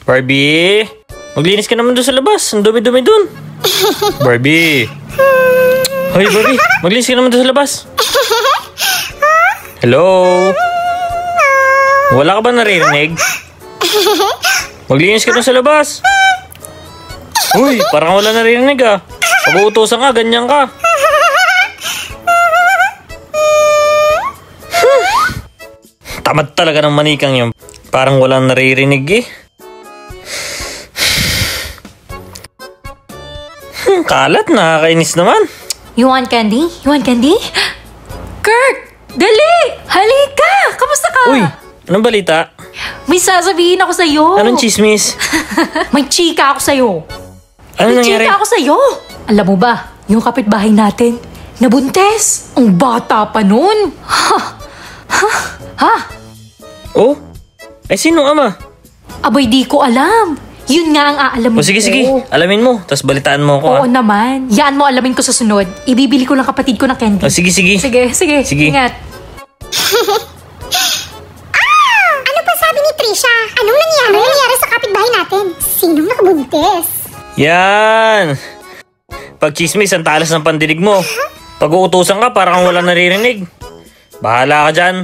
Barbie, maglinis ka naman doon sa labas. Ang dumi-dumi doon. Barbie. Hoy, Barbie, maglinis ka naman doon sa labas. Hello? Wala ka ba naririnig? Maglinis ka doon sa labas. Uy, parang wala naririnig ah. Pag-uutosan ka, ganyan ka. Tamad talaga ng manikang yun. Parang walang naririnig eh. Kalat, nakakainis naman. You want candy? You want candy? Kurt! Dali! Halika! Kamusta ka? Uy, anong balita? May sasabihin ako sa'yo. Anong chismis? May chika ako sa'yo. Ano May nangyari? chika ako sa'yo. Alam mo ba, yung kapitbahay natin, nabuntes. Ang bata pa nun. Ha? Oh? Eh, sino ama? Abay, di ko alam. Yun nga ang aalamin O sige, ko. sige. Alamin mo. Tapos balitaan mo ako. Oo naman. Yan mo alamin ko sa sunod. Ibibili ko lang kapatid ko ng candy. O sige, sige. Sige. Sige. Ingat. Ano pa sabi ni Trisha? Anong nangyari? Anong nangyari sa kapitbahay natin? Sinong nakabuntis? Yan. Pag chismis, ang talas ng pandinig mo. Pag uutusan ka, parang wala naririnig. Bahala ka dyan.